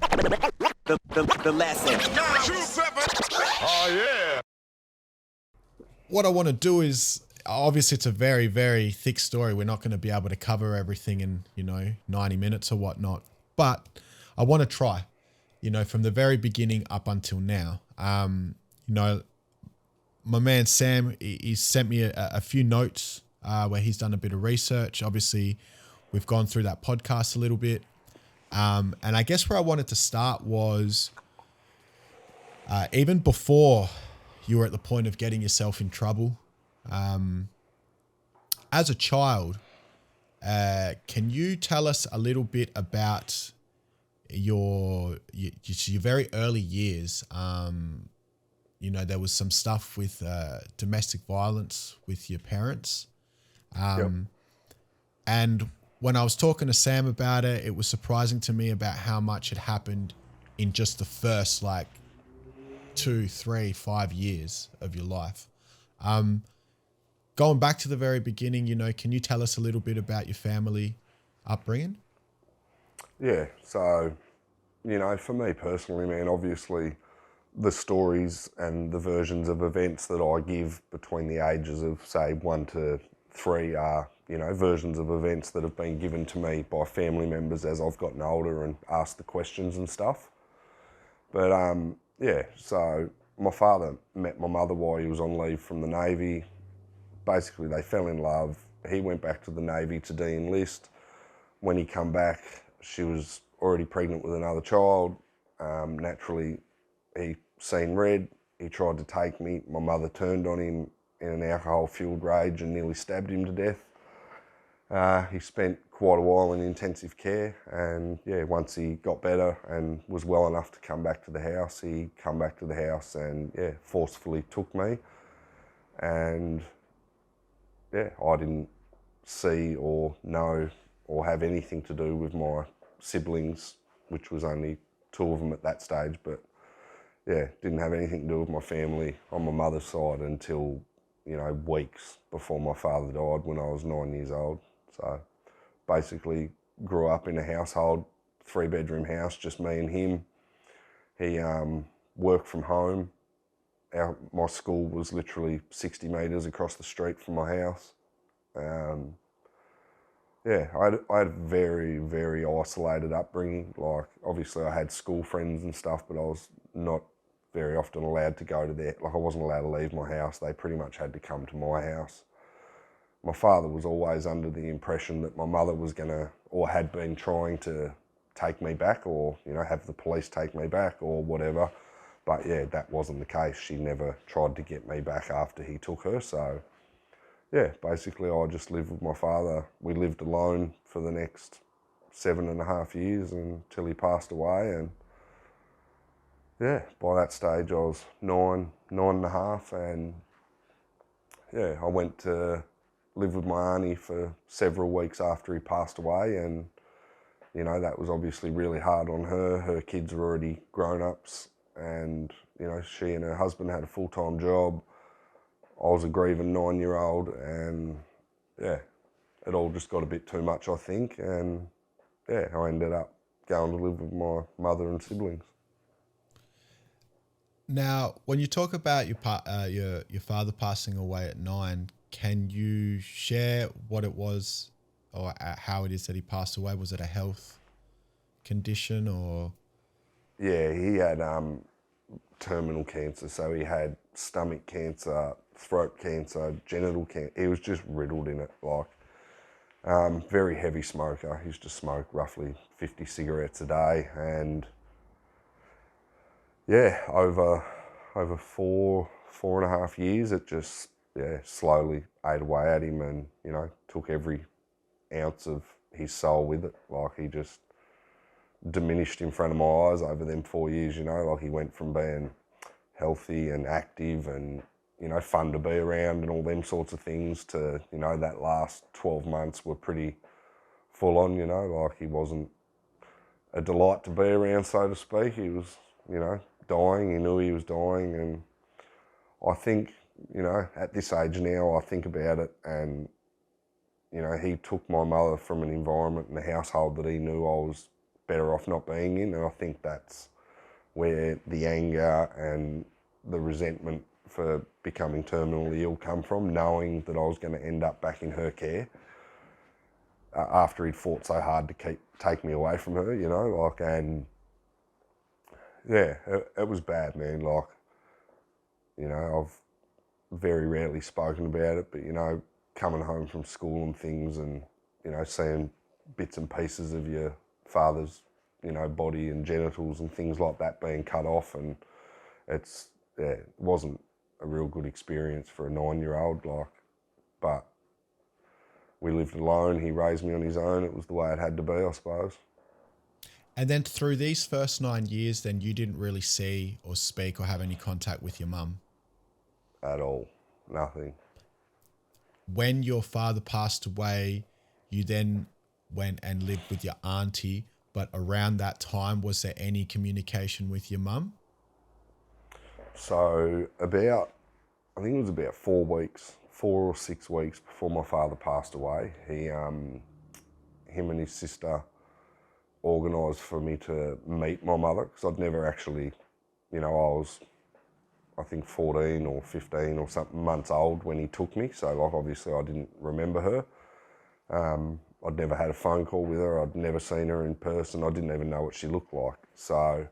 The lesson. Oh, yeah. What I want to do is, obviously it's a very, very thick story. We're not going to be able to cover everything in, 90 minutes or whatnot. But I want to try, from the very beginning up until now. My man Sam, he sent me a few notes where he's done a bit of research. Obviously, we've gone through that podcast a little bit. And I guess where I wanted to start was even before you were at the point of getting yourself in trouble. As a child, can you tell us a little bit about your very early years? There was some stuff with domestic violence with your parents. Yep. And when I was talking to Sam about it, it was surprising to me about how much had happened in just the first 2, 3, 5 years of your life. Going back to the very beginning, can you tell us a little bit about your family upbringing? Yeah, so, for me personally, man, obviously the stories and the versions of events that I give between the ages of, say, 1 to 3 are, versions of events that have been given to me by family members as I've gotten older and asked the questions and stuff. But, so my father met my mother while he was on leave from the Navy. Basically, they fell in love. He went back to the Navy to de-enlist. When he come back, she was already pregnant with another child. Naturally, he seen red. He tried to take me. My mother turned on him in an alcohol-fueled rage and nearly stabbed him to death. He spent quite a while in intensive care, and once he got better and was well enough to come back to the house, he come back to the house and forcefully took me. And I didn't see or know or have anything to do with my siblings, which was only 2 of them at that stage, but didn't have anything to do with my family on my mother's side until, weeks before my father died when I was 9 years old. So basically grew up in a household, 3-bedroom house, just me and him. He worked from home. My school was literally 60 metres across the street from my house. I had a very, very isolated upbringing. Obviously I had school friends and stuff, but I was not very often allowed to go to their, I wasn't allowed to leave my house. They pretty much had to come to my house. My father was always under the impression that my mother was or had been trying to take me back or, have the police take me back or whatever. But that wasn't the case. She never tried to get me back after he took her. So basically I just lived with my father. We lived alone for the next 7.5 years until he passed away. And by that stage I was 9.5, and I went to live with my auntie for several weeks after he passed away, and that was obviously really hard on her. Her kids were already grown-ups, and she and her husband had a full-time job. I was a grieving 9-year-old, and it all just got a bit too much, I think, and I ended up going to live with my mother and siblings. Now, when you talk about your father passing away at 9, can you share what it was or how it is that he passed away? Was it a health condition or? Yeah, he had terminal cancer. So he had stomach cancer, throat cancer, genital cancer. He was just riddled in it. Very heavy smoker. He used to smoke roughly 50 cigarettes a day, and over 4.5 years, it just slowly ate away at him, and took every ounce of his soul with it. He just diminished in front of my eyes over them 4 years. He went from being healthy and active and fun to be around and all them sorts of things to that last 12 months were pretty full on. He wasn't a delight to be around, so to speak. He was dying. He knew he was dying, and I think at this age now, I think about it, and he took my mother from an environment and a household that he knew I was better off not being in. And I think that's where the anger and the resentment for becoming terminally ill come from, knowing that I was going to end up back in her care after he'd fought so hard to take me away from her, you know, like, and yeah, it was bad, man. Like, you know, I've very rarely spoken about it, but, you know, coming home from school and things and, you know, seeing bits and pieces of your father's, you know, body and genitals and things like that being cut off, and it wasn't a real good experience for a 9-year-old, like, but we lived alone. He raised me on his own. It was the way it had to be, I suppose. And then through these first 9 years, then you didn't really see or speak or have any contact with your mum? At all. Nothing. When your father passed away, you then went and lived with your auntie, but around that time, was there any communication with your mum? So I think it was about 4 or 6 weeks before my father passed away, him and his sister organised for me to meet my mother, because I'd never actually, you know, I was, I think 14 or 15 or something months old when he took me, so like obviously I didn't remember her. I'd never had a phone call with her, I'd never seen her in person, I didn't even know what she looked like. So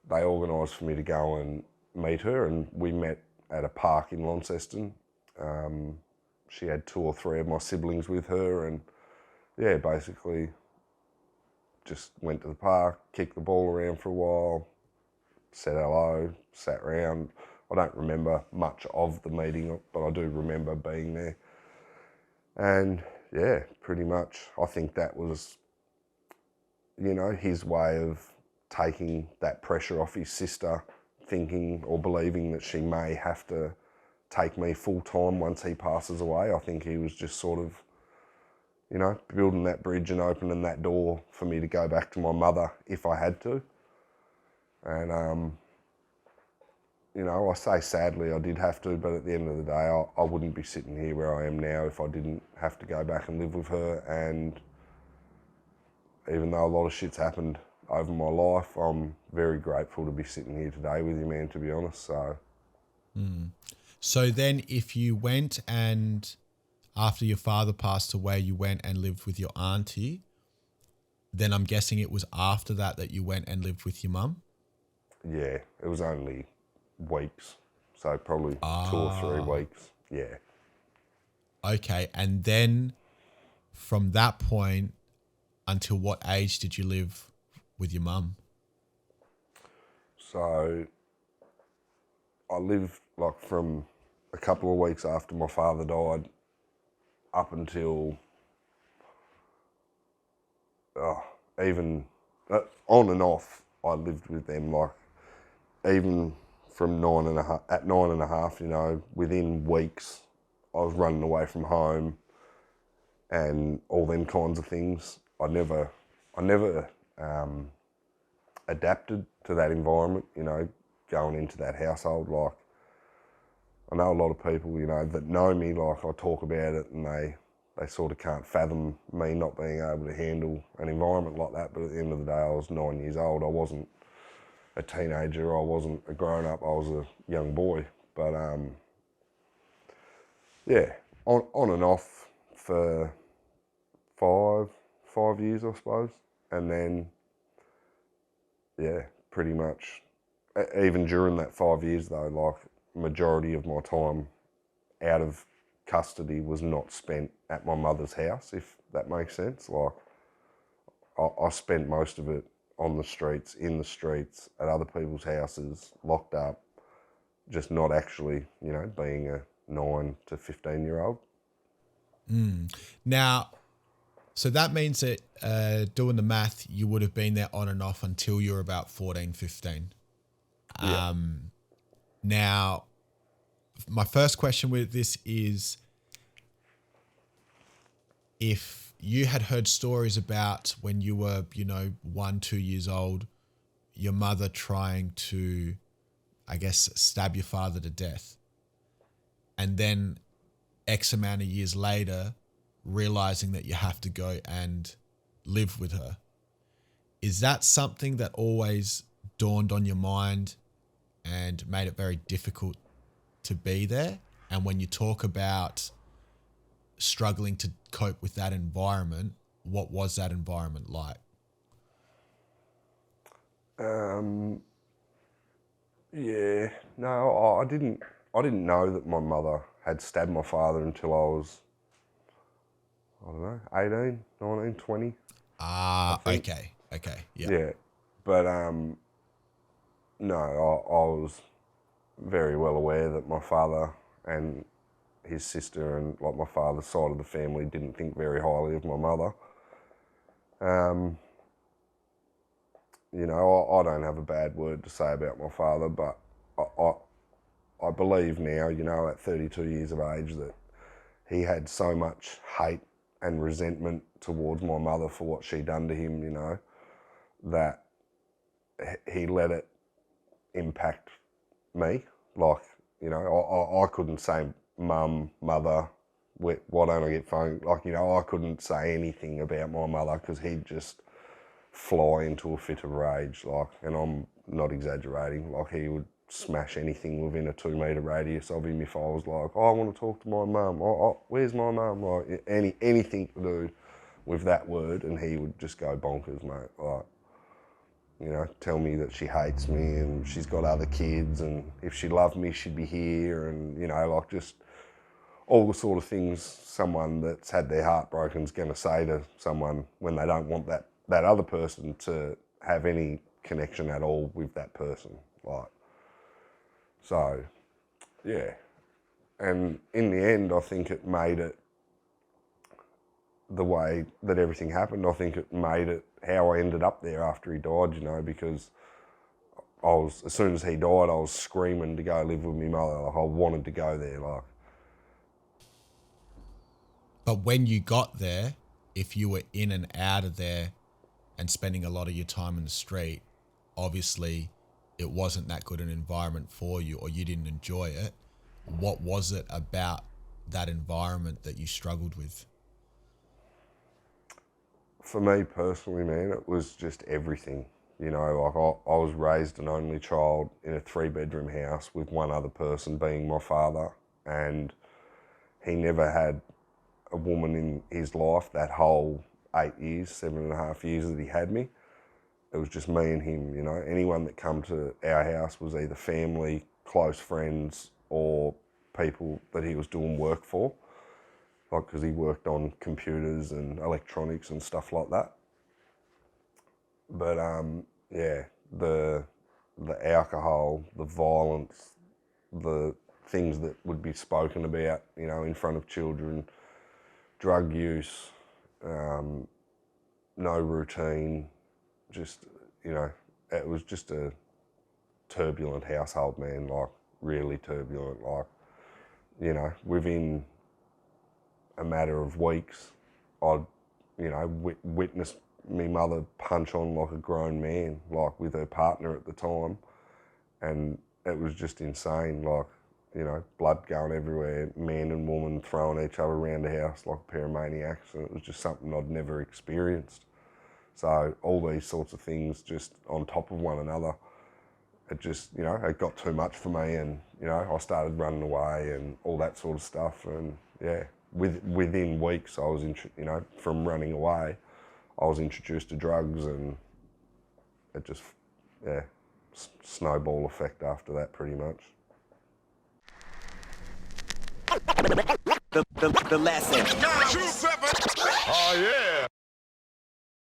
they organised for me to go and meet her, and we met at a park in Launceston. She had 2 or 3 of my siblings with her, and yeah, basically just went to the park, kicked the ball around for a while, said hello, sat around. I don't remember much of the meeting, but I do remember being there. And yeah, pretty much, I think that was, you know, his way of taking that pressure off his sister, thinking or believing that she may have to take me full time once he passes away. I think he was just sort of, you know, building that bridge and opening that door for me to go back to my mother if I had to. And, you know, I say sadly I did have to, but at the end of the day, I wouldn't be sitting here where I am now if I didn't have to go back and live with her. And even though a lot of shit's happened over my life, I'm very grateful to be sitting here today with you, man, to be honest. So. So then if you went and after your father passed away, you went and lived with your auntie, then I'm guessing it was after that you went and lived with your mum? Yeah, it was only weeks, so probably 2 or 3 weeks, yeah. Okay, and then from that point until what age did you live with your mum? So I lived like from a couple of weeks after my father died up until even on and off, I lived with them, like even from 9.5, you know, within weeks I was running away from home and all them kinds of things. I never adapted to that environment, you know, going into that household. Like, I know a lot of people, you know, that know me, like I talk about it and they sort of can't fathom me not being able to handle an environment like that. But at the end of the day, I was 9 years old. I wasn't a teenager. I wasn't a grown-up. I was a young boy. But yeah, on and off for five years, I suppose. And then, yeah, pretty much, even during that 5 years though, like majority of my time out of custody was not spent at my mother's house, if that makes sense. Like, I spent most of it on the streets, in the streets, at other people's houses, locked up, just not actually, you know, being a 9 to 15-year-old. Now, so that means that doing the math, you would have been there on and off until you were about 14, 15. Yeah. Now, my first question with this is, if you had heard stories about when you were, you know, 1, 2 years old, your mother trying to, I guess, stab your father to death, and then X amount of years later, realizing that you have to go and live with her. Is that something that always dawned on your mind and made it very difficult to be there? And when you talk about struggling to cope with that environment, what was that environment like? Yeah, no, I didn't know that my mother had stabbed my father until I was, I don't know, 18, 19, 20. Okay. Yeah. Yeah, but no, I was very well aware that my father and his sister and like my father's side of the family didn't think very highly of my mother. You know, I don't have a bad word to say about my father, but I believe now, you know, at 32 years of age, that he had so much hate and resentment towards my mother for what she done to him, you know, that he let it impact me. Like, you know, I couldn't say mum, mother, why don't I get phone? Like, you know, I couldn't say anything about my mother because he'd just fly into a fit of rage, like, and I'm not exaggerating, like he would smash anything within a 2 metre radius of him if I was like, oh, I want to talk to my mum, where's my mum, like anything to do with that word, and he would just go bonkers, mate, like, you know, tell me that she hates me and she's got other kids and if she loved me she'd be here, and, you know, like just all the sort of things someone that's had their heart broken is going to say to someone when they don't want that other person to have any connection at all with that person. Like, so, yeah. And in the end, I think it made it the way that everything happened. I think it made it how I ended up there after he died, you know, because as soon as he died, I was screaming to go live with my mother. Like, I wanted to go there, like. But when you got there, if you were in and out of there and spending a lot of your time in the street, obviously it wasn't that good an environment for you, or you didn't enjoy it. What was it about that environment that you struggled with? For me personally, man, it was just everything. You know, like I was raised an only child in a 3-bedroom house with one other person being my father, and he never had a woman in his life that whole 8 years, 7.5 years that he had me. It was just me and him, you know. Anyone that come to our house was either family, close friends, or people that he was doing work for, like, because he worked on computers and electronics and stuff like that. But yeah, the alcohol, the violence, the things that would be spoken about, you know, in front of children, drug use, no routine, just, you know, it was just a turbulent household, man, like really turbulent. Like, you know, within a matter of weeks, I'd, you know, witnessed me mother punch on like a grown man, like with her partner at the time, and it was just insane. Like, you know, blood going everywhere, man and woman throwing each other around the house like a pair of maniacs, and it was just something I'd never experienced. So all these sorts of things just on top of one another, it just, you know, it got too much for me, and, you know, I started running away and all that sort of stuff, and yeah, within weeks I was, you know, from running away, I was introduced to drugs, and it just, yeah, snowball effect after that pretty much. The lesson. 927. Oh, yeah.